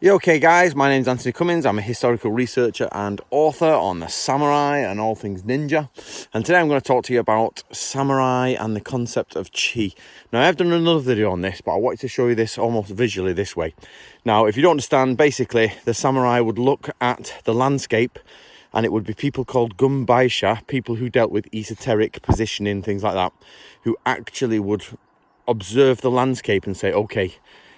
Yeah, okay guys, my name's Anthony Cummins. I'm a historical researcher and author on the samurai and all things ninja. And today I'm going to talk to you about samurai and the concept of chi. Now, I've done another video on this, but I wanted to show you this almost visually this way. Now, if you don't understand, basically, the samurai would look at the landscape and it would be people called gumbaisha, people who dealt with esoteric positioning, things like that, who actually would observe the landscape and say, okay,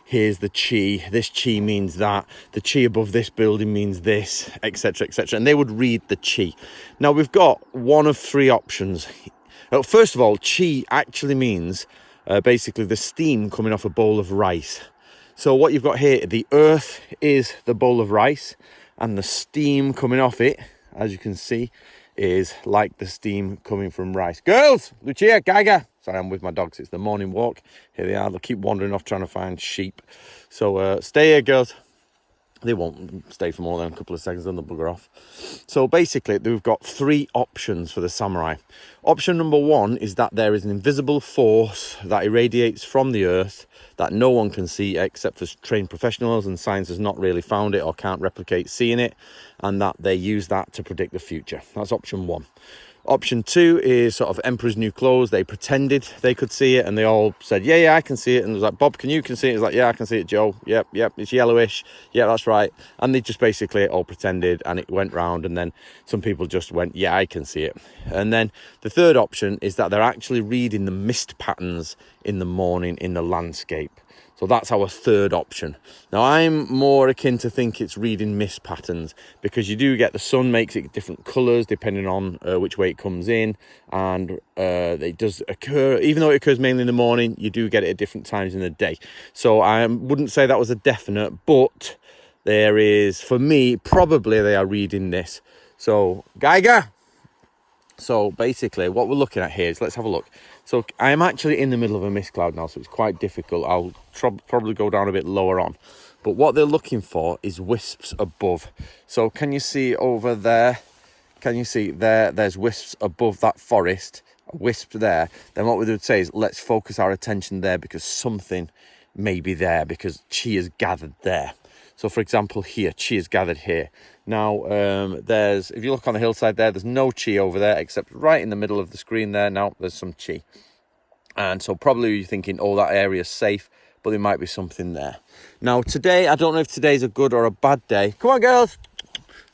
here's the chi, this chi means that, the chi above this building means this, etc, etc, and they would read the chi. Now, we've got one of three options. First of all, chi actually means basically the steam coming off a bowl of rice. So what you've got here, the earth is the bowl of rice, and the steam coming off it, as you can see, is like the steam coming from rice. Girls, Lucia, Gaga. Sorry, I'm with my dogs. It's the morning walk. Here they are. They'll keep wandering off trying to find sheep. So stay here, girls. They won't stay for more than a couple of seconds, then they'll bugger off. So basically, we've got three options for the samurai. Option number one is that there is an invisible force that irradiates from the earth that no one can see except for trained professionals, and science has not really found it or can't replicate seeing it, and that they use that to predict the future. That's option one. Option two is sort of Emperor's New Clothes. They pretended they could see it and they all said, yeah, I can see it. And it was like, Bob, can see it? It's like, yeah, I can see it, Joe. Yep, it's yellowish. Yeah, that's right. And they just basically all pretended, and it went round, and then some people just went, yeah, I can see it. And then the third option is that they're actually reading the mist patterns in the morning in the landscape. So that's our third option. Now, I'm more akin to think it's reading mist patterns, because you do get the sun makes it different colours depending on which way it comes in, and it does occur, even though it occurs mainly in the morning, you do get it at different times in the day. So I wouldn't say that was a definite, but there is, for me, probably they are reading this. So, Geiger. So basically what we're looking at here is, let's have a look. So I am actually in the middle of a mist cloud now, so it's quite difficult. I'll probably go down a bit lower on. But what they're looking for is wisps above. So can you see over there? Can you see there? There's wisps above that forest, a wisp there. Then what we would say is, let's focus our attention there, because something may be there, because chi is gathered there. So for example, here, chi is gathered here. Now, if you look on the hillside there's no chi over there, except right in the middle of the screen there. Now there's some chi. And so probably you're thinking, oh, that area's safe, but there might be something there. Now today, I don't know if today's a good or a bad day. Come on, girls.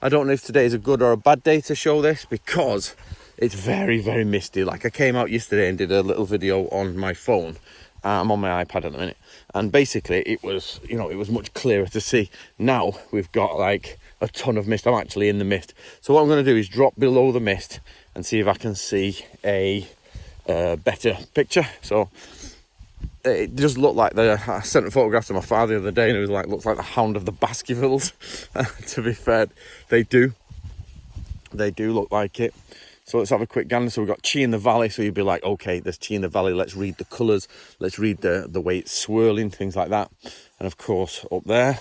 I don't know if today is a good or a bad day to show this, because it's very, very misty. Like, I came out yesterday and did a little video on my phone. I'm on my iPad at the minute, and basically it was, it was much clearer to see. Now we've got like a ton of mist. I'm actually in the mist. So what I'm going to do is drop below the mist and see if I can see a better picture. So it does look like I sent a photograph to my father the other day, and it was like, looks like the Hound of the Baskervilles. To be fair, they do look like it. So let's have a quick gander. So we've got chi in the valley. So you'd be like, okay, there's chi in the valley. Let's read the colours. Let's read the way it's swirling, things like that. And of course, up there,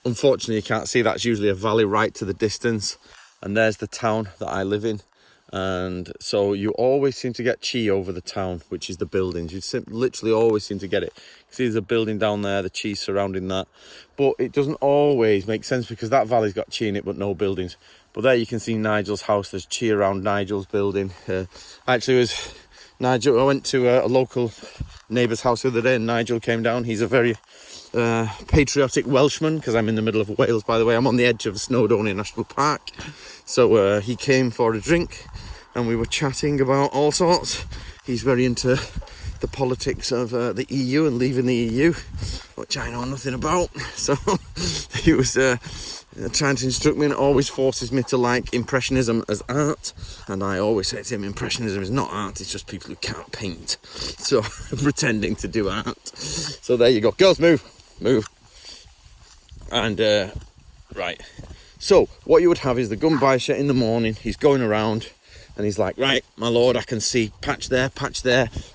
unfortunately, you can't see. That's usually a valley right to the distance. And there's the town that I live in. And so you always seem to get chi over the town, which is the buildings. You literally always seem to get it. See, there's a building down there, the chi surrounding that. But it doesn't always make sense, because that valley's got chi in it, but no buildings. But there you can see Nigel's house. There's chi around Nigel's building. Actually, it was Nigel. I went to a local neighbour's house the other day, and Nigel came down. He's a very patriotic Welshman, because I'm in the middle of Wales, by the way. I'm on the edge of Snowdonia National Park. So he came for a drink, and we were chatting about all sorts. He's very into the politics of the EU and leaving the EU, which I know nothing about. So he was trying to instruct me, and always forces me to like Impressionism as art. And I always say to him, Impressionism is not art, it's just people who can't paint. So pretending to do art. So there you go. Girls, move. And right. So what you would have is the gumbaisha in the morning. He's going around, and he's like, right, my lord, I can see patch there,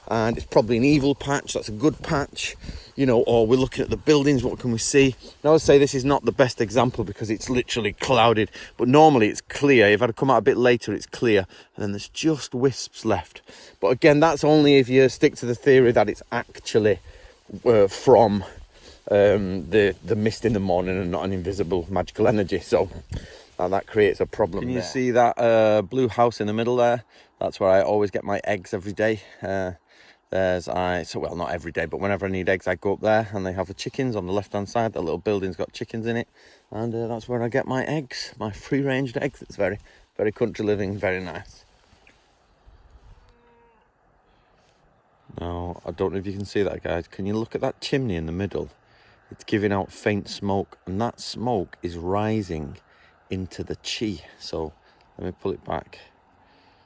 and it's probably an evil patch. That's a good patch. you know, or we're looking at the buildings, what can we see? Now, I would say this is not the best example because it's literally clouded, but normally it's clear. If I'd come out a bit later, it's clear, and then there's just wisps left. But again, that's only if you stick to the theory that it's actually from the mist in the morning and not an invisible magical energy. So that creates a problem. Can you see that blue house in the middle there? That's where I always get my eggs every day. Well, not every day, but whenever I need eggs, I go up there, and they have the chickens on the left hand side. The little building's got chickens in it, and that's where I get my eggs, my free range eggs. It's very, very country living, very nice. Now, I don't know if you can see that, guys. Can you look at that chimney in the middle? It's giving out faint smoke, and that smoke is rising into the chi. So let me pull it back.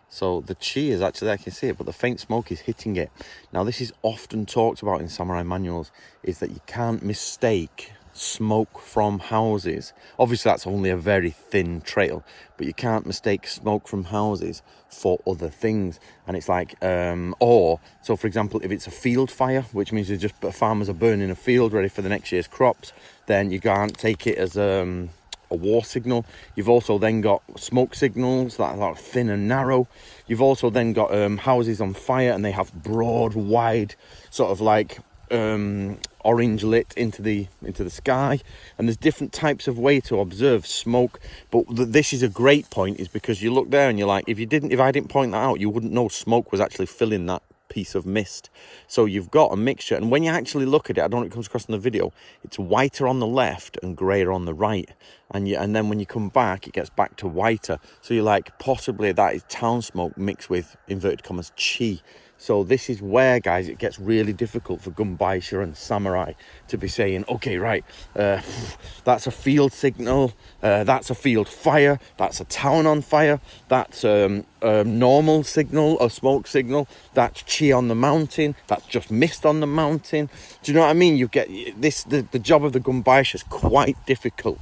So the chi is actually, I can see it, but the faint smoke is hitting it. Now, this is often talked about in samurai manuals, is that you can't mistake smoke from houses. Obviously, that's only a very thin trail, but you can't mistake smoke from houses for other things. And it's like, so for example, if it's a field fire, which means farmers are burning a field ready for the next year's crops, then you can't take it as a war signal. You've also then got smoke signals that are thin and narrow. You've also then got houses on fire, and they have broad, wide, sort of like orange lit into the sky. And there's different types of way to observe smoke. But this is a great point, is because you look there and you're like, if I didn't point that out, you wouldn't know smoke was actually filling that piece of mist. So you've got a mixture, and when you actually look at it, I don't know if it comes across in the video, it's whiter on the left and greyer on the right, and then when you come back, it gets back to whiter. So you're like, possibly that is town smoke mixed with, inverted commas, chi. So this is where, guys, it gets really difficult for Gunbaisha and samurai to be saying, okay, right, that's a field signal, that's a field fire, that's a town on fire, that's a normal signal, a smoke signal, that's chi on the mountain, that's just mist on the mountain. Do you know what I mean? You get this, the job of the Gunbaisha is quite difficult.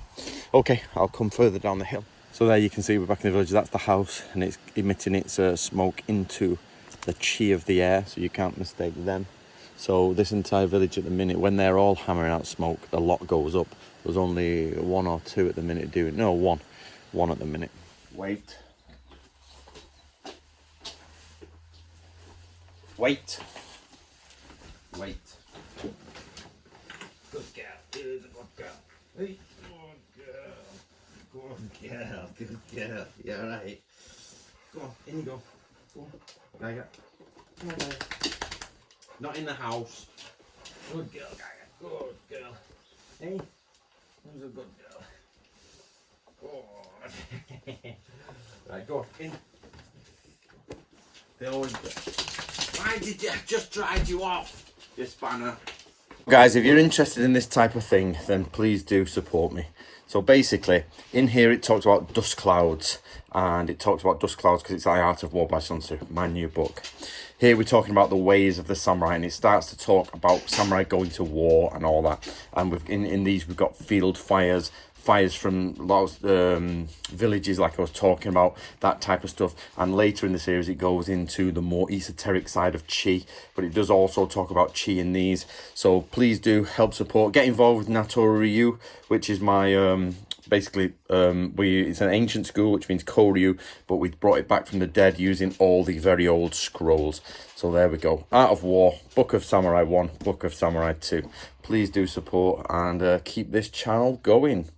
Okay, I'll come further down the hill. So there you can see we're back in the village. That's the house, and it's emitting its smoke into the chi of the air, so you can't mistake them. So this entire village at the minute, when they're all hammering out smoke, the lot goes up. There's only one or two at the minute doing, no, one at the minute. Wait. Good girl, here's a good girl. Hey, good girl, yeah, right. Go on, in you go. Go on. Gaga. Come on, Gaga. Not in the house. Good girl, Gaga. Good girl. Hey, who's a good girl? Good. Right, go on, in. They always do. Why did you just drive you off, you spanner? Guys, if you're interested in this type of thing, then please do support me. So basically, in here it talks about dust clouds, and it talks about dust clouds because it's The Art of War by Sun Tzu, my new book. Here we're talking about the ways of the samurai, and it starts to talk about samurai going to war and all that. And in these we've got field fires from lots villages, like I was talking about, that type of stuff. And later in the series it goes into the more esoteric side of chi, but it does also talk about chi in these. So please do help support, get involved with Natoru Ryu, which is my basically it's an ancient school, which means Koryu, but we brought it back from the dead using all the very old scrolls. So there we go. Art of War, Book of Samurai 1, Book of Samurai 2. Please do support and keep this channel going.